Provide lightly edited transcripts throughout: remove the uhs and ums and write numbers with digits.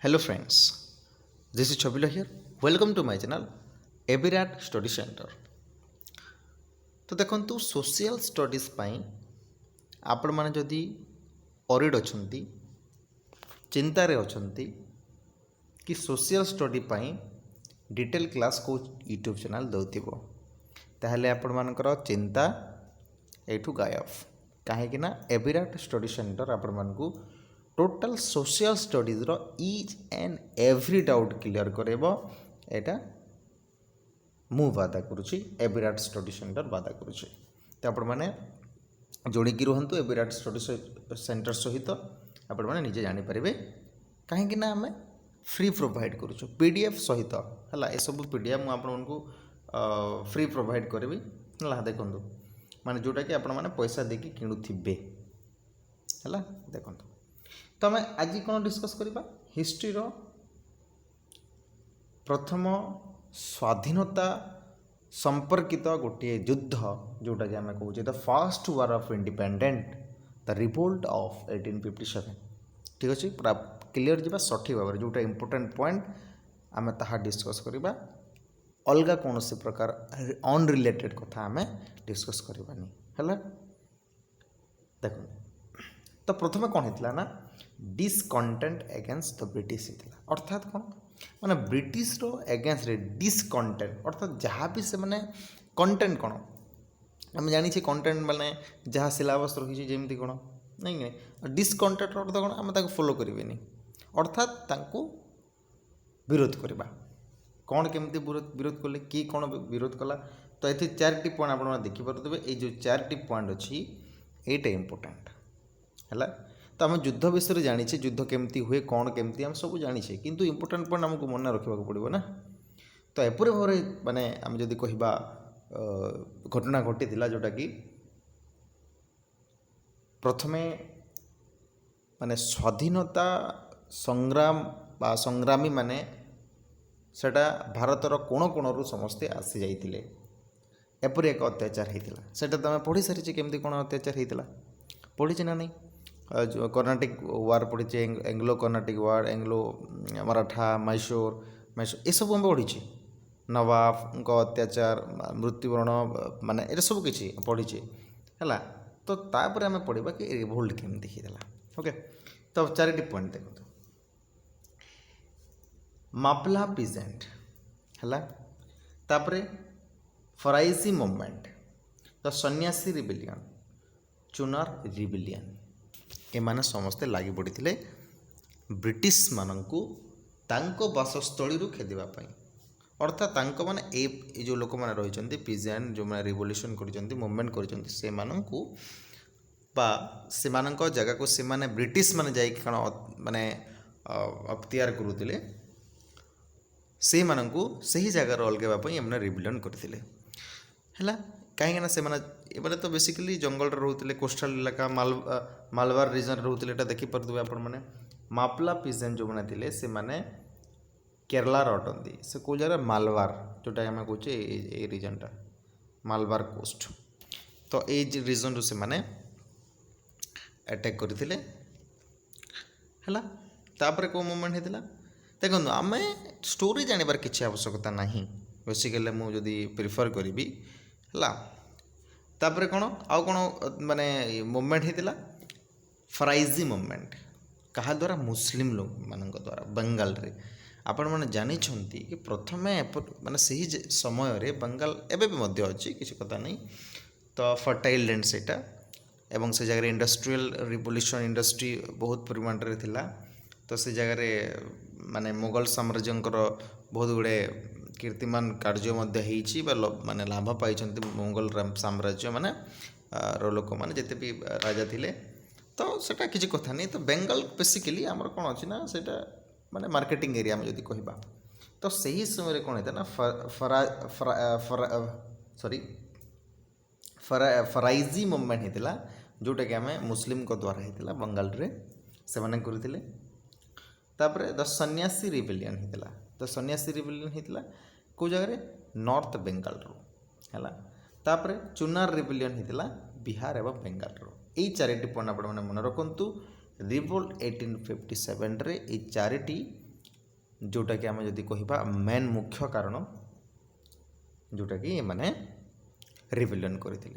Hello friends, this is Chabila here. Welcome to my channel Ebirat Study Center. तो देखंतु social studies पाई आपण माने जदि ऑरिड अछंती चिंतारे अछंती कि सोशल स्टडी पाई डिटेल क्लास को यूट्यूब चैनल दउथिबो ताहले आपण मानकर चिंता एठू गायब काहे ना एबिराट स्टडी सेंटर आपण मानकू टोटल सोशल स्टडीज रो each and every doubt clear करेबो एटा मु वादा करुच्ची एबिराट स्टडी सेंटर वादा करुच्ची तो आपण मैंने जोड़िकी रुहतु एबिराट स्टडी सेंटर सहित आपण मैंने निजे जानीपारे कहीं आम फ्री प्रोवाइड करुचु पीडीएफ सहित है ये सब पीडीएफ मुझे फ्री प्रोवाइड करी है देखु माने जोटा कि आपण मैंने पैसा देकी किणुवे है देखु तो आम आज कौन डिस्कस करवा हिस्ट्री प्रथम स्वाधीनता संपर्कित गोटे युद्ध जोटा कि आम कहे the first war of independent the revolt of 1857 ठीक अच्छे पूरा क्लीयर जा सठिक भाव में जोटा इंपोर्टेंट पॉइंट आम ताहा डिस्कस करवा अलग कौन से प्रकार अनरिलेटेड कथा आम डिस्कस करवानी है देख तो प्रथम कौन होता ना डिसकंटेंट अगेंस्ट द ब्रिटिश होता अर्थात कौन माने ब्रिटिश रो अगेंस्ट रे डिसकंटेंट अर्थात जहाँ भी से माने कंटेंट कौन आम जानी कंटेंट माने जहाँ सिलेबस रही जमी कौन नहीं डिसकंटेंट अर्थ कौन आम फॉलो करें अर्थात तांको विरोध करवा कौन केमती विरोध कले किए कौन विरोध कला तो ये चारोटी पॉइंट आप देखिपे ये जो चारोटी पॉइंट अच्छी यहीटा इंपोर्टेंट है तो आम युद्ध विषय जानी युद्ध केमती हुए कौन केमती आम सब जानी किंतु इंपोर्टेंट पॉइंट आमको मन रखा पड़ो ना तो एपरी भाव माने आम जदि कहबा घटना घटी जोटा कि प्रथमे माने स्वाधीनता संग्राम बा संग्रामी माने सेटा भारतर कोण कोणरू समस्ते आसी जाइतिले एपरी एक अत्याचार होता सेटा तो आम पढ़ी सारी केमती कौन अत्याचार होता पढ़ी ना नहीं कर्नाटिक वार पढ़ी एंग्लो कर्नाटिक वार एंग्लो मराठा मैसूर ये सब आम पढ़ी नवाब अत्याचार मृत्युवरण माने ये सब किसी पढ़ी है तो तापर आम पढ़ा कि रिवोल्ट केमती होता ओके तो चारोटी पॉइंट देखो मापला पीजेंट है तापरे फराइजी मूवमेंट द सन्यासी रिबिलियन चुनार रिबिलियन एमाने समस्ते लगी पड़ते ब्रिटिश मानू तांको बासस्थली खेदवाई अर्थात तांको माने ए जो लोक मैंने रही पिजेंट जो मैंने रिवोल्यूशन कर मूवमेंट कर जगह को से माने ब्रिटिश माने जाई कण माने अख्तियार करुले से मानू से ही जगार अलगापी एमने रिबिलियन करते है कहीं से मैंने तो बेसिकली जंगल रोते कोस्टाल इलाका मालवार रिजन रोते देखिपे आपण मैंने मापला पिजेंट जो मैंने थे से माने केरलार अटंती से कौ जगह मालवार जोटा आम कहे ये रिजनटा मालवार कोस्ट तो ये रिजन रू से माने अटैक करते है कौ मूवमेंट होता देखो आम स्टोरी जानवर किसी आवश्यकता ना बेसिकली मुझे प्रिफर करी है तापर कौन आउ कौन माने मूवमेंट होता फराइजी मूवमेंट कहा द्वारा मुस्लिम लोग मान द्वारा बंगाल रे आपण मैंने जानी कि प्रथमे माने सही समय रे बंगाल एवं अच्छी किसी कथा नहीं तो फर्टाइल लैंड सेटा एवं से जगह इंडस्ट्रियल रिवोल्यूशन इंडस्ट्री बहुत परिमाण रे थिला तो से जगह माने मुगल साम्राज्य बहुत गुड़े कीर्तिमान कार्य माने लाभ पाई मुगल साम्राज्य माने लोक मैंने जिते भी राजा थिले तो सेटा किसी कथा नहीं तो बेंगल बेसिकली आमर कौन अच्छी ना सेटा माने मार्केटिंग एरिया में जब कहबा तो सही समय कौन होता ना फराइजी मूवमेंट होता जोटा कि आम मुस्लिम को द्वारा होता बंगाल रे से माने करथिले तापर द सन्यासी रिबिलियन होता द सन्यासी रिबिलियन होता कौ जगह नॉर्थ बेंगल रो है तापर चुनार रिबिलियन होता बिहार एवं बेंगल रो यही चारोटी पॉइंट आप मन रखु रिवोल्ट 1857 रे ये चारोटी जोटाकि आम जदि कह मेन मुख्य कारण जोटाकि एमाने रिबेलियन करते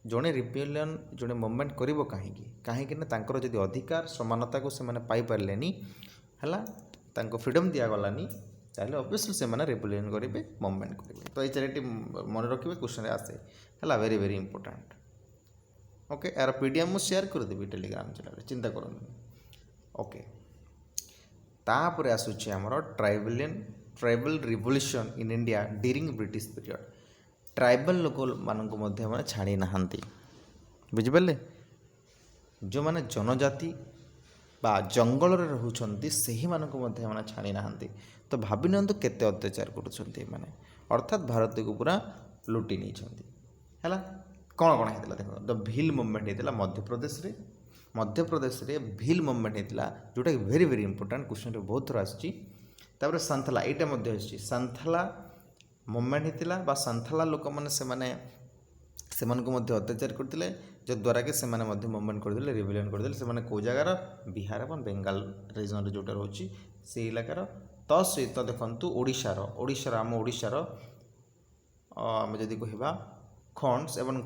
जड़े रिबेलियन जड़े मुवमेंट कर कहीं ना तांकर जदि अधिकार समानता को से पाइपारे है फ्रीडम दिगलानी ताहले ऑब्वियसली से रिबेलियन करेंगे मुवमेंट करेंगे। तो ये चारिटी मन रखिए क्वेश्चन आसे है वेरी वेरी इंपोर्टेंट। ओके यार पीडीएफ मुझे शेयर करदेवी टेलीग्राम चैनल चिंता करूँ। ओके तापर आसूची आमर tribal revolution in India during British period. Tribal लोक मानक मैंने छाड़ी नहांती बुझिपारे जो मैंने जनजाति बा जंगल रोचंती से ही मानक मैंने छाड़ी नहांती। तो भावी नियंतु केते अत्याचार करुछंती माने अर्थात भारत को पूरा लुटी नहीं छंती हैला। कौन कौन होता देखो द भील मुवमेंट होता मध्य प्रदेश रे भील मुवमेंट होता जोटा कि वेरी वेरी इंपोर्टेंट क्वेश्चन बहुत थर आसपर। सांथाला यहाँ सांथाला मुवमेंट होता बा सांथाला लोक मैंने से अत्याचार करते जद्वारा कि मुवमेंट करदे रिबेलियन करदे से कौ जगार बिहार और बेंगाल रिजन जोटा रोचे से इलाकार। तो सहित देखु ओडिशार आम ओडिशार आम जदि कह खंड्स एवं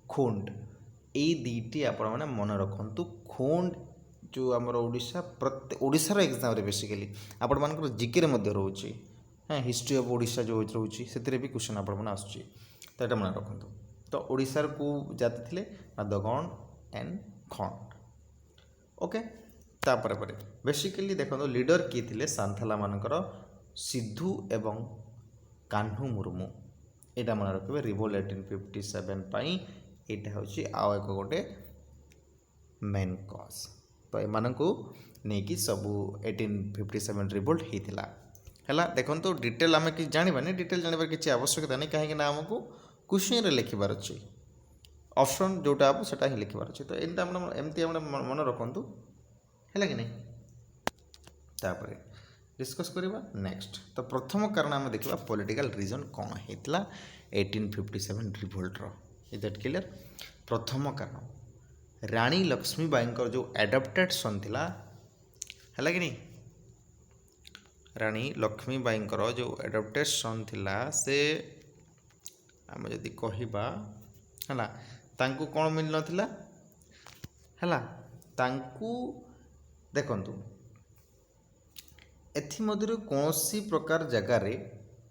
खोंड यही दुईटी आपण मैंने मन रखु। खोंड जो आमर ओडिशा प्रत्येक ओडिशार एग्जाम बेसिकली आपण मानकर जिके रोचे हाँ हिस्ट्री ऑफ ओडिशा जो रोचे से भी क्वेश्चन आपण मैंने आसूँ तो ये मन रखु। तो ओडिशार को जाति थे दगण एंड खंड। ओके तापर बेसिकली देखो लीडर किए थे सांथाला मानकर सिद्धू एवं कान्हू मुर्मू यहाँ मन रखिए रिवोल्ट 1857 यहाँ हूँ आउ एक गोटे मेन कज। तो एमान को नहीं सबू 1857 रिवोल्ट होता है। देखो तो डिटेल आम कि जानी डिटेल जानवर किसी आवश्यकता नहीं कहीं आमको क्वेश्चन लिखबार अच्छे ऑप्शन जोटा आप से ही लिखबार अच्छे। तो यहाँ एमती मन रखु है कि नहीं तापर डिस्कस करवा नेक्स्ट। तो प्रथम कारण आम देखा पॉलिटिकल रीजन कौन होता 1857 रिवोल्टर इज दैट क्लियर। प्रथम कारण रानी लक्ष्मीबाई जो एडप्टेड सन थिला है कि नहीं रानी लक्ष्मीबाई जो एडप्टेड सन थिला से आम जदि कहवा है तांकू कौन मिल नाला है तांकू देखंतु एथिमध्य कौन सी प्रकार जगार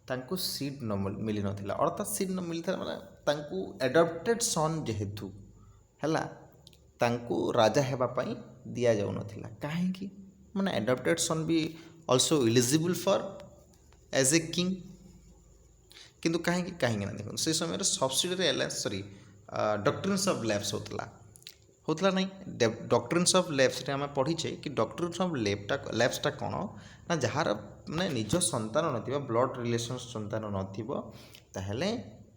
तांकू सीट न मिली नाला अर्थात सीट न मिलता माने तांकू एडप्टेड सन जेहेतु है तांकू राजा हेबापाई दिया जाऊ नथिला काहेकि माने एडप्टेड सन भी also eligible for as a king किंतु कहीं ना देखो से समय subsidiary alliance sorry doctrines of left होता नहीं डॉक्ट्रिन्स ऑफ लेफ्ट आम पढ़ीचे कि डॉक्ट्रिन्स ऑफ लेफ्टा कौन ना जार मैंने निज संतान न ब्लड रिलेशन संतान नाले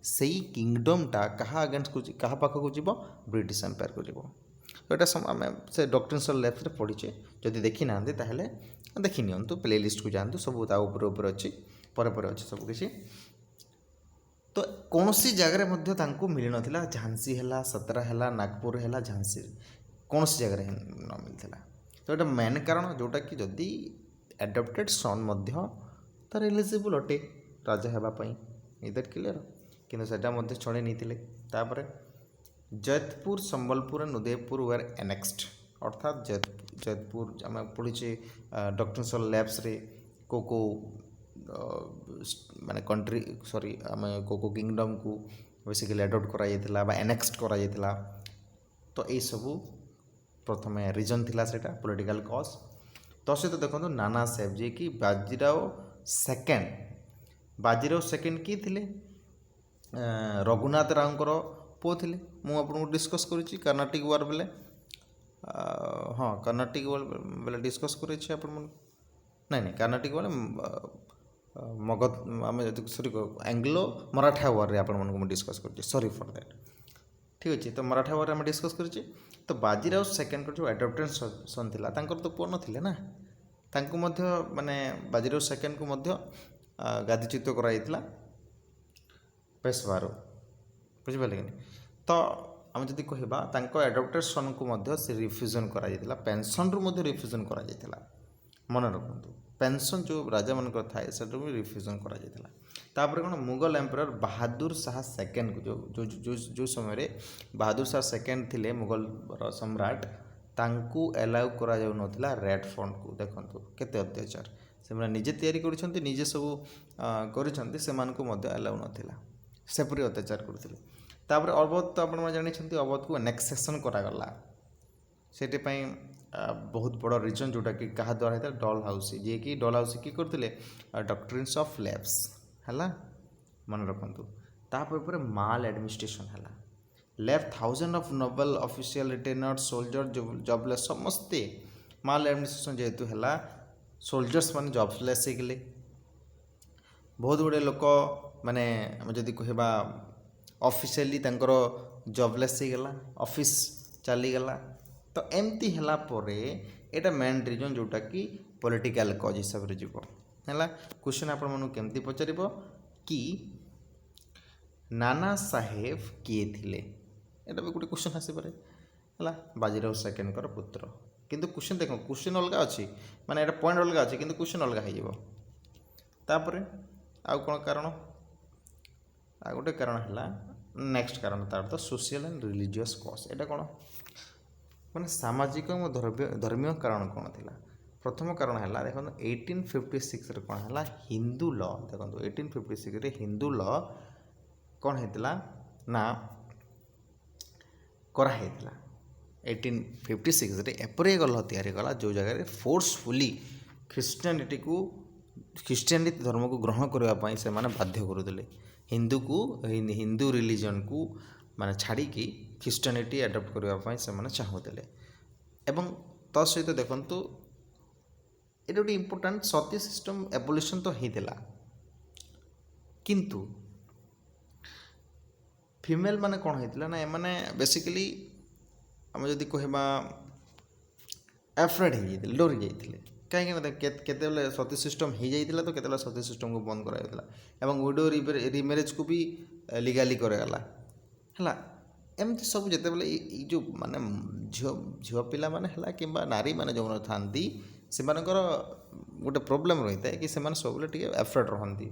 से किंगडमटा क्या अगेंस्ट को क्या पाखक जीव ब्रिटिश एम्पायर को जीव। तो यहाँ आम से डॉक्ट्रिन्स ऑफ लेफ्ट पढ़ीचे जदि देखी ना देखी नियंतु प्ले लिस्ट को जातु सब ऊपर अच्छी पर अच्छे सबकि। तो कौन सी जगह मिल ना झांसी है सतरा है नागपुर है झांसी कौन सी जगह न मिलता। तो ये मेन कारण जोटा कि जदि एडप्टेड सन तार एलिजिबल अटे राजा होगापाई इज दैट क्लियर किंतु सेटा छड़े नहीं तापर जयपुर संबलपुर एंड उदयपुर वेर एनेक्सड अर्थात जयपुर आम पढ़ीचे डॉक्ट्रिन्स ऑफ लेफ्ट रे को माने कंट्री सॉरी आम को किंगडम को बेसिकली एडप्ट करा बा एनेक्सड करा। तो यही सब प्रथम रीजन थिला सेटा पॉलिटिकल कॉज। तो सहित देखो नाना साहेब जी कि बाजीराव सेकेंड किए थे रघुनाथ रावकर पुओ थे मुझे डिस्कस करुँची कर्नाटिक वार बेले हाँ कर्नाटिक वार बेले डिस्कस कर नहीं कर्नाटिक वाले मगध आम सॉरी एंग्लो मराठा वार रे आपण मन डिस्कस कर सॉरी फॉर दैट ठीक अच्छे। तो मराठा वार डिस्कस कर तो बाजीराव सेकेंड जो एडप्टेड सन थिला तांकर तो पुओ नथिले ना तांको माने बाजीराव सेकेंड को गादीच्युत कराइला पेशवारो बुझिपारे कि तो आम जदि कहवा एडप्टेड सन को से रिफ्यूजन करा पेंशन रु रिफ्यूजन करा मन रखु। पेंशन जो राजा मानकर थाए सेटा भी रिफ्यूजन करा जायतिला। तापर कौन मुगल एम्परर बहादुर शाह सेकेंड को जो समय रे बहादुर शाह सेकेंड थिले मुगल सम्राट तांकू एलाउ करा जाउ नथिला रेड फंड को। देखंतु केते अत्याचार से निजे तैयारी करिसंती निजे सब करिसंती सेमानकु मध्य एलाउ नथिला सेपरि अत्याचार करथिले। तापर अवध तो आपण जानिछंती अवध को नेक्सेशन करा गला सेटे पई बहुत बड़ रिजन जोटा कि कहा द्वारा होता डल हाउस जी कि डल हाउस कि करते डॉक्ट्रिन्स ऑफ लैब्स है मन रखु। तापर माल एडमिनिस्ट्रेशन है left thousand of noble official retainer soldier jobless समस्ते माल एडमिनिस्ट्रेशन जेहेतु है सोल्जर्स मान जॉबलेस हो गले। बहुत गुड़े लोक माने जदि कहबा ऑफिशियली जॉबलेस हो गला ऑफिस चलीगला। तो एमती है एटा मेन रिजन जोटा कि पॉलिटिकल कज हिसाब से जीव है। क्वेश्चन आपण मन केमती पचार कि नाना साहेब किए थिले एटा भी गोटे क्वेश्चन आसपे है बाजीराव सेकेंड कर पुत्र किंतु क्वेश्चन देख क्वेश्चन अलग अच्छी माने एटा पॉइंट अलग अच्छी किंतु क्वेश्चन अलग हो। तापर आउ कौन कारण आ गोटे कारण है नेक्स्ट कारण तार तो सोशल एंड रिलीजियस कज एटा कौन माने सामाजिक धर्मीय कारण कौन थी। प्रथम कारण है देखो 1856 रे कौन है हिंदू लॉ देखो 1856 रे हिंदू लॉ कौन होता ना कराई 1856 रे एपरे एक लॉ तैयारी कला जो जगह फोर्सफुली ख्रीष्टियानिटी धर्म को ग्रहण करने से माने बाध्य करुले हिंदू को हिंदू रिलीजन को माने छाड़ी ख्रीष्टियानिटी एडप्ट करने से माने चाहूले। एवं तो सहित देखंतु ये गोटे इम्पोर्टाट सती सिस्टम एबोलिशन तो होता किंतु फीमेल माने कौन होता ना एमाने बेसिकली आम जदि कहबा एफ्रेड हो डरी जाते कहीं केते सती सिस्टम हो जाता तो केते सती सिस्टम को बंद कराइला एवं विडो रिमेरेज को भी लीगाली करागला है। एमती सब जिते बले जो माने झील पिला माने है कि नारी माने जो था से गोटे प्रोब्लेम रही है कि सब एफ्रेड रहती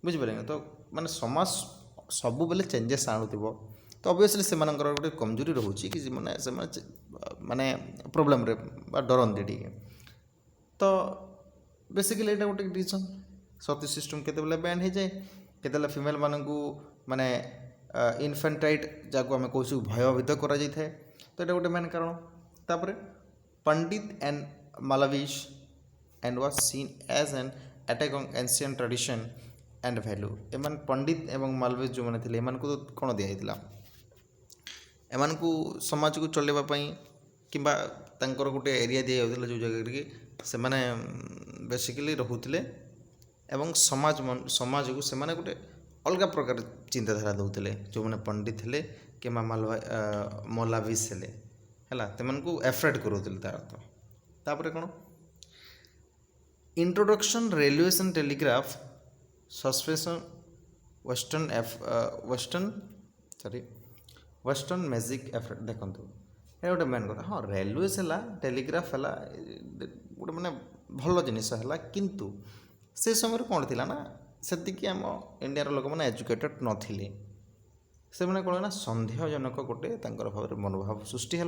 बुझिपारे तो माने समाज सब बेले चेंजेस आणुव तो ऑब्वियसली से गोटे कमजोरी रोचे कि माने प्रोब्लेम रे डरती टी तो बेसिकली यहाँ गोटे रिजन सती सिस्टम केते बैन हो जाए केते फिमेल मानू माने इनफेंटाइट जहाँ आम कौन भयभीत करा जाए तो ये गोटे मेन कारण। तापर pandit and maulvis and was seen as an attack on ancient tradition and value एमान पंडित एवं मालवीज जो मैंने थे एमान को कौन दिखाई एमान को समाज को चलवाई कि गोटे एरिया दि जाता जो जगह कि से माने बेसिकली रोते एवं समाज को से गोटे अलग प्रकार चिंताधारा दौले जो मैंने पंडित थे कि मलाविज है को एफ्रेड करोले तार अर्थ। तापर कौन introduction रेलवेशन telegraph suspension western magic afraid देखो ये गोटे मेन कथा हाँ रेलवेज है टेलीग्राफ है गोटे मैंने भल जिनस है किंतु से समय कौन थी ना से आम इंडियार लोक मैंने एजुकेटेड नथिले से मैंने कौन ना सन्देहजनक गोटे भाव मनोभाव सृष्टि है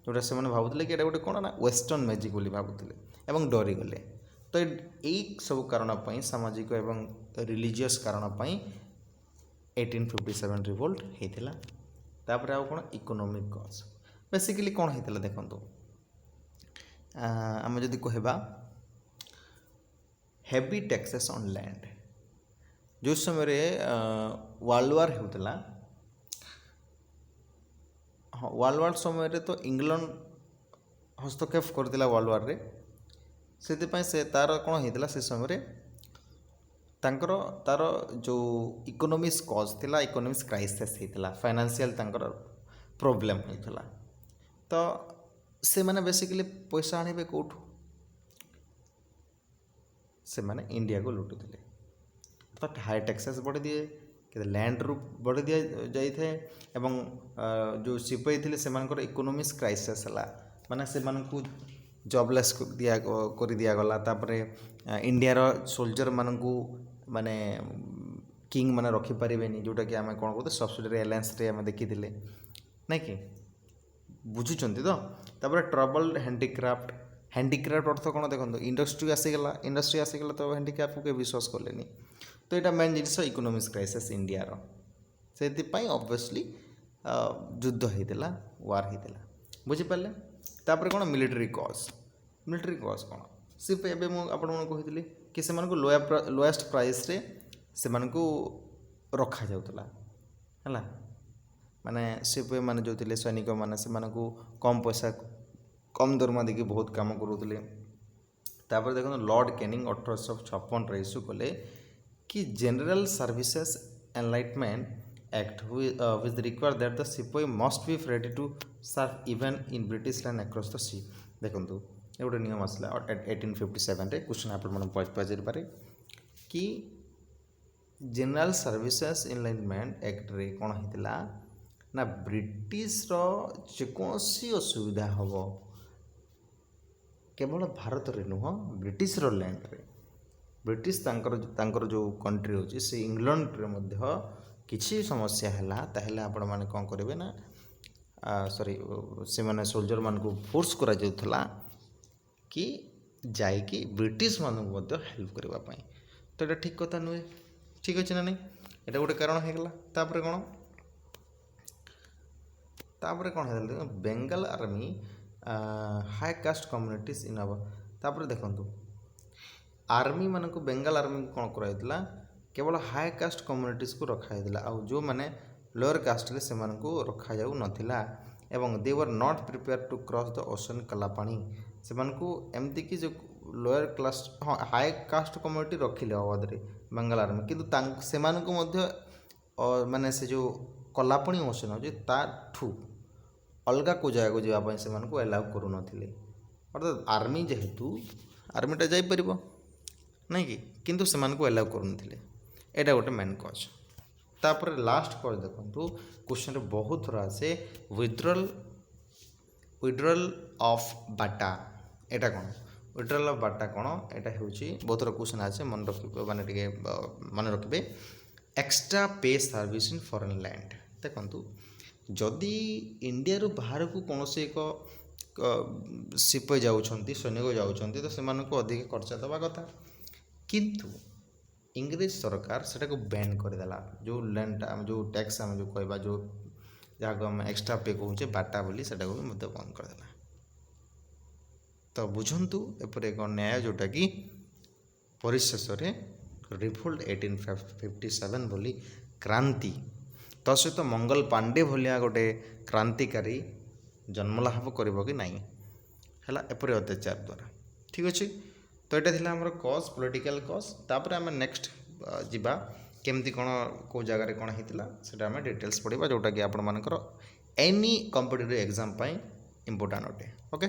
जोटा से भावुले कि गोटे कौन ना वेस्टर्न मैजिक बोली भावुले एवं डरीगले। तो यही सब कारण सामाजिक एवं रिलीजियस कारण 1857 रिवोल्ट होता। तापर आउ कौन इकोनॉमिक कज बेसिकली कौन होता देखो आम जदि कहबा हेवी टैक्सेस ऑन लैंड जो समय वर्ल्ड वार होता हाँ वर्ल्ड वार समय तो इंग्लैंड हस्तक्षेप करता वर्ल्ड वार रे से तार कौन होता से समय तार जो इकोनॉमिक्स कज थिला इकोनॉमिक्स क्राइसिस होता फाइनेंशियल प्रोब्लेम होता तो से माने बेसिकली पैसा आने कौटू से माने इंडिया को लुटुले तो हाई टैक्सेस बढ़ी दिए कि लैंड रू बढ़ी दि जाए एवं जो सिपाही थे से इकोनॉमिक्स क्राइसिस है माने से जॉबलेस कर दिगला इंडियार सोल्जर मानू माने किंग मैंने रखिपारे जोटा कि आम कौन कहते सब्सिडरी एलायंस आम देखी ना कि बुझुं तो ट्रबल्ड हैंडीक्राफ्ट अर्थ कौन देखो इंडस्ट्री आसीगला तो हैंडीक्राफ्ट को विश्वास कले तो यहाँ मेन जिन इकोनॉमिक्स क्राइसिस इंडियार से ऑब्वियसली युद्ध होता वार होता बुझीपारे तापर कौन मिलिटरी कॉज कौन सी मुझे कि से लोएस्ट प्राइस रे से रखा जाऊला है माने सिपाही मैंने जो थे सैनिक मैंने से कम पैसा कम दरमा देकी बहुत काम करूले तापर देखो लॉर्ड कैनिंग 1856 इश्यू कले कि general services enlistment act which require that the sipahi must be ready to serve even in British land across the sea देखो ये गोटे नियम आसला 1857 रे क्वेश्चन आप पचारे कि जनरल सर्विसेज एनलाइटमेंट एक्ट रे कौन होता ना ब्रिटिश जेकोसी असुविधा हम केवल भारत रे नुह ब्रिटिश लैंड रे ब्रिटिश तांकर जो कंट्री होची से इंग्लैंड रे मध्य किसी समस्या है ताहले आपण माने कौन करेंगे ना सॉरी से माने सोल्जर मान को फोर्स करा जाउथला कि जाइकी ब्रिटिश मानक मध्य हेल्प करने तो ये ठीक कथा नुहे ठीक अच्छे ना नहीं यहाँ गोटे कारण होगा तापर कौन है Bengal army high caste communities in our तापर देखो आर्मी मान को बेंगल आर्मी को कौन कराइला केवल हाई कास्ट कम्युनिटीज को रखाइला आ जो मैंने लोअर कास्ट से रखा जाऊ नथिला एवं they were not prepare to cross the ocean kalapani से एमती कि जो लोअर क्लास हाँ हाई कास्ट कम्युनिटी रखिले अवध में बेंगल आर्मी किंतु से माने से जो कलापाणी ओशन हो ताठू अलग को जगह जावाई से एलाउ करू नथिले अर्थात आर्मी जेहेतु आर्मीटा जापर नहीं कि किंतु से एलाउ करू नथिले एटा गोटे मेन कज तापर लास्ट कज देखो क्वेश्चन बहुत थोड़ा आसे विड्रल ऑफ बाटा एटा कौन विड्रल ऑफ बाटा कौन एटा होची बहुत थोड़ा क्वेश्चन आसे मन रखिबे माने मन रखिबे एक्स्ट्रा पे सर्विस इन फॉरेन लैंड देखो जदि इंडिया रू बाहर को कौन से एक सिपाही जाउछंती सैनिक जाउछंती तो से अधिक खर्चा दवा कथा किंतु इंग्रेज सरकार से बैन करदेला जो लैंड जो टैक्स आम जो कहवा जो जहाँ आम एक्स्ट्रा पे कहे बाटा बोली से बंद करदेला तो बुझंतु एपर एक न्याय जोटा कि परिशेष रिवोल्ट 1857 बोली क्रांति तो सहित मंगल पांडे भलिया गोटे क्रांतिकारी जन्मलाभ कर कि नहीं है एपरी अत्याचार द्वारा ठीक अच्छे तो यहाँ थी आम कज पॉलिटिकल कज तापर आम नेक्स्ट जीवा केमती कौन कौ जगार कौन होता है आम डिटेल्स पढ़ा जोटा कि आपर एनी कॉम्पिटिटिव एग्जाम इंपोर्टाट अटे ओके।